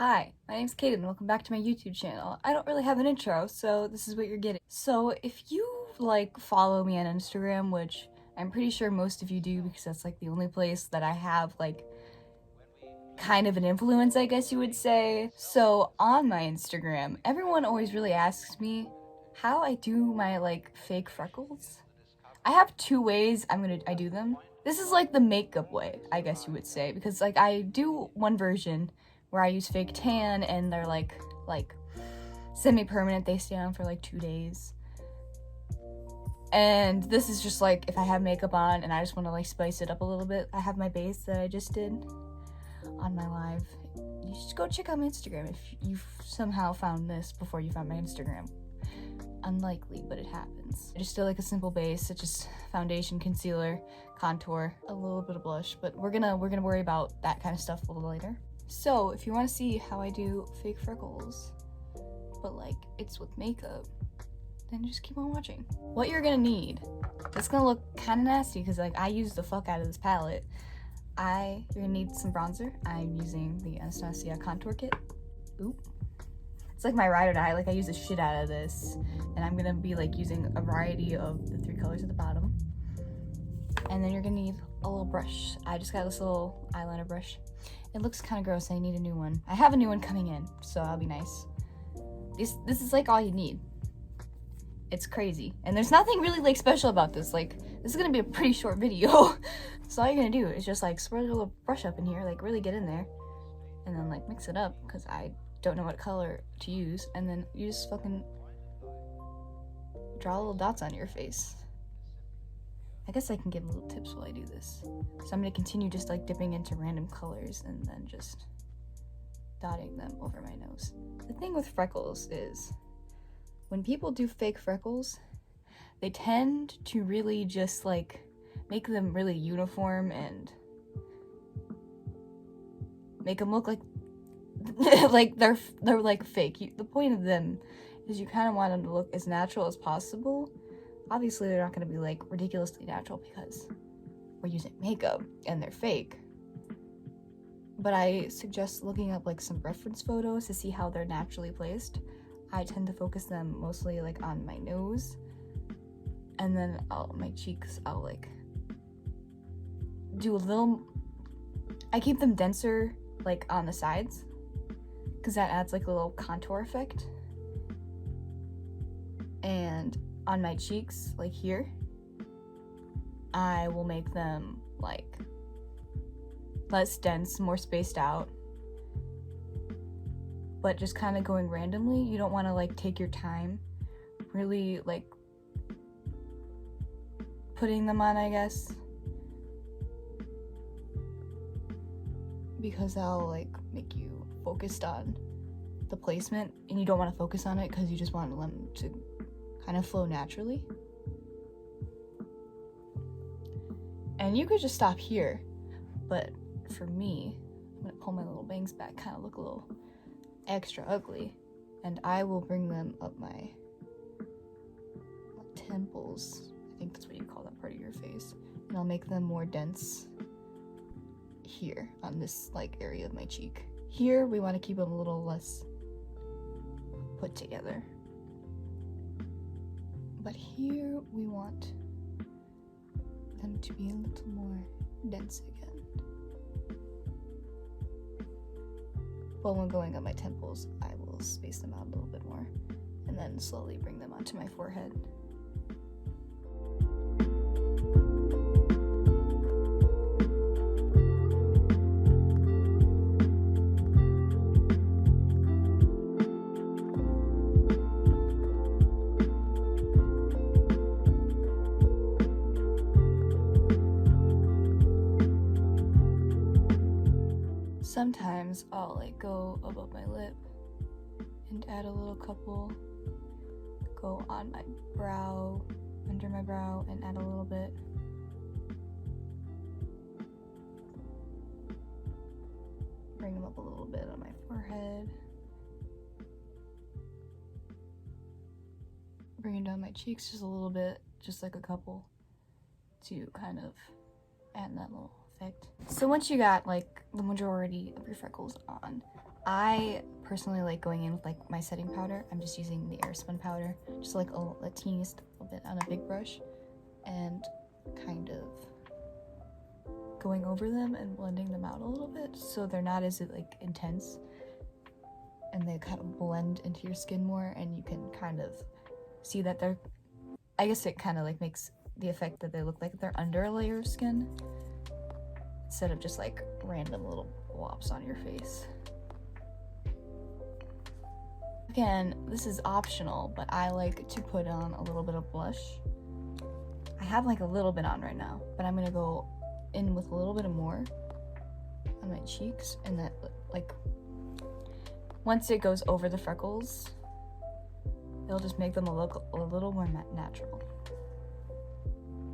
Hi, my name's Caiden. Welcome back to my YouTube channel. I don't really have an intro, so this is what you're getting. So if you follow me on Instagram, which I'm pretty sure most of you do because that's the only place that I have kind of an influence, I guess you would say. So on my Instagram, everyone always really asks me how I do my fake freckles. I have two ways I do them. This is the makeup way, I guess you would say, because I do one version where I use fake tan and they're like semi-permanent. They stay on for 2 days. And this is just if I have makeup on and I just want to spice it up a little bit. I have my base that I just did on my live. You should go check out my Instagram if you've somehow found this before you found my Instagram. Unlikely, but it happens. I just do a simple base. It's just foundation, concealer, contour, a little bit of blush, but we're gonna worry about that kind of stuff a little later. So if you want to see how I do fake freckles, but it's with makeup, then just keep on watching. What you're gonna need, it's gonna look kind of nasty because I use the fuck out of this palette. You're gonna need some bronzer. I'm using the Anastasia contour kit. Oop. It's my ride or die. I use the shit out of this, and I'm gonna be using a variety of the 3 colors at the bottom. And then you're gonna need a little brush. I just got this little eyeliner brush. It looks kind of gross. I need a new one. I have a new one coming in, so that'll be nice. This is all you need. It's crazy, and there's nothing really special about this. This is gonna be a pretty short video. So all you're gonna do is just swirl your little brush up in here, really get in there, and then mix it up because I don't know what color to use, and then you just fucking draw little dots on your face. I guess I can give little tips while I do this. So I'm gonna continue just dipping into random colors and then just dotting them over my nose. The thing with freckles is when people do fake freckles, they tend to really just make them really uniform and make them look they're fake. The point of them is you kind of want them to look as natural as possible. Obviously they're not going to be ridiculously natural because we're using makeup and they're fake, but I suggest looking up some reference photos to see how they're naturally placed. I tend to focus them mostly on my nose, and then my cheeks I'll do a little. I keep them denser on the sides because that adds a little contour effect. And on my cheeks, here, I will make them less dense, more spaced out, but just kind of going randomly. You don't want to take your time really putting them on, I guess, because that'll make you focused on the placement, and you don't want to focus on it because you just want them to kind of flow naturally. And you could just stop here, but for me, I'm gonna pull my little bangs back, kind of look a little extra ugly, and I will bring them up my temples. I think that's what you call that part of your face, and I'll make them more dense here on this area of my cheek. Here we want to keep them a little less put together, but here we want them to be a little more dense again. But when going on my temples, I will space them out a little bit more and then slowly bring them onto my forehead. Sometimes I'll go above my lip and add a little couple, go on my brow, under my brow, and add a little bit. Bring them up a little bit on my forehead. Bring it down my cheeks just a little bit, just a couple, to kind of add that little effect. So once you got the majority of your freckles on, I personally like going in with like my setting powder. I'm just using the Airspun powder, just like a teeniest little bit on a big brush, and kind of going over them and blending them out a little bit so they're not as like intense, and they kind of blend into your skin more, and you can kind of see that they're, I guess it kind of like makes the effect that they look like they're under a layer of skin instead of just like random little blobs on your face. Again, this is optional, but I like to put on a little bit of blush. I have like a little bit on right now, but I'm gonna go in with a little bit more on my cheeks, and that like once it goes over the freckles, it'll just make them look a little more natural.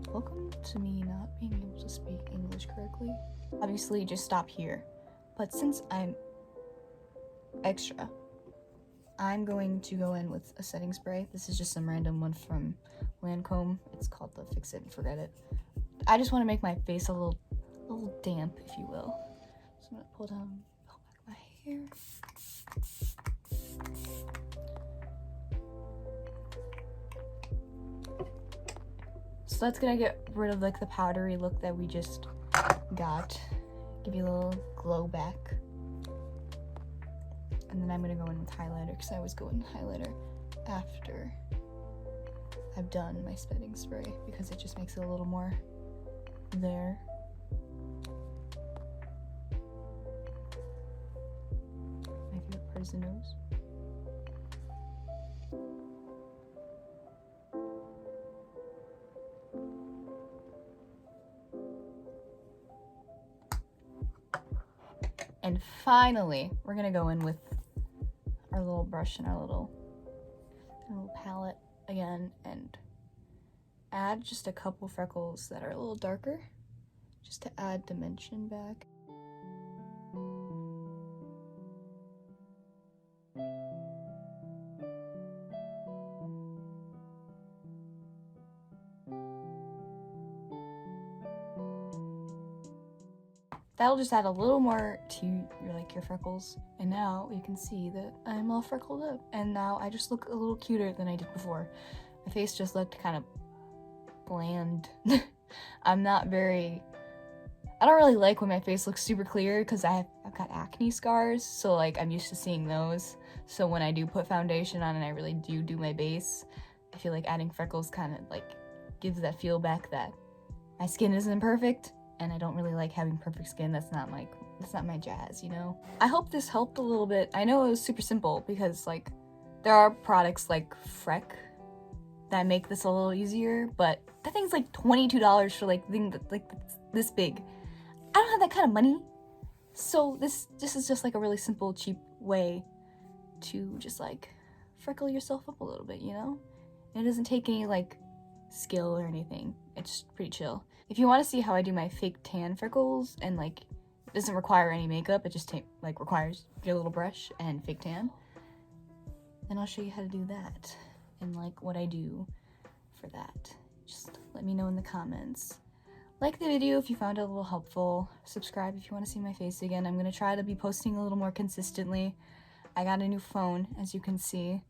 Welcome to me not being able to speak English correctly. Obviously, just stop here. But since I'm extra, I'm going to go in with a setting spray. This is just some random one from Lancome. It's called the Fix It and Forget It. I just want to make my face a little damp, if you will. So I'm gonna pull back my hair. So that's gonna get rid of like the powdery look that we just got. Give you a little glow back. And then I'm gonna go in with highlighter, because I always go in highlighter after I've done my setting spray, because it just makes it a little more there. My favorite part is the nose. And finally, we're gonna go in with our little brush and our little palette again and add just a couple freckles that are a little darker, just to add dimension back. That'll just add a little more to your freckles. And now you can see that I'm all freckled up. And now I just look a little cuter than I did before. My face just looked kind of bland. I don't really like when my face looks super clear, because I've got acne scars, so like I'm used to seeing those. So when I do put foundation on and I really do my base, I feel like adding freckles kind of like gives that feel back that my skin isn't perfect. And I don't really like having perfect skin. That's not my jazz, you know? I hope this helped a little bit. I know it was super simple, because like there are products like Freck that make this a little easier, but that thing's like $22 for like thing that like this big. I don't have that kind of money. So this is just like a really simple, cheap way to just like freckle yourself up a little bit, you know? And it doesn't take any like skill or anything. It's pretty chill. If you want to see how I do my fake tan freckles, and like it doesn't require any makeup, it just requires your little brush and fake tan, then I'll show you how to do that and like what I do for that. Just let me know in the comments. Like the video if you found it a little helpful. Subscribe if you want to see my face again. I'm gonna try to be posting a little more consistently. I got a new phone, as you can see,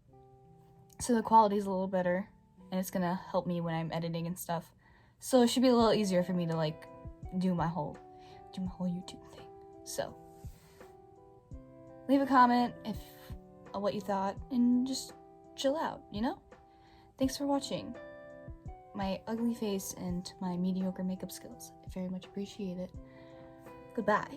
so the quality's a little better, and it's gonna help me when I'm editing and stuff. So it should be a little easier for me to like do my whole YouTube thing. So leave a comment if what you thought, and just chill out, you know? Thanks for watching my ugly face and my mediocre makeup skills. I very much appreciate it. Goodbye.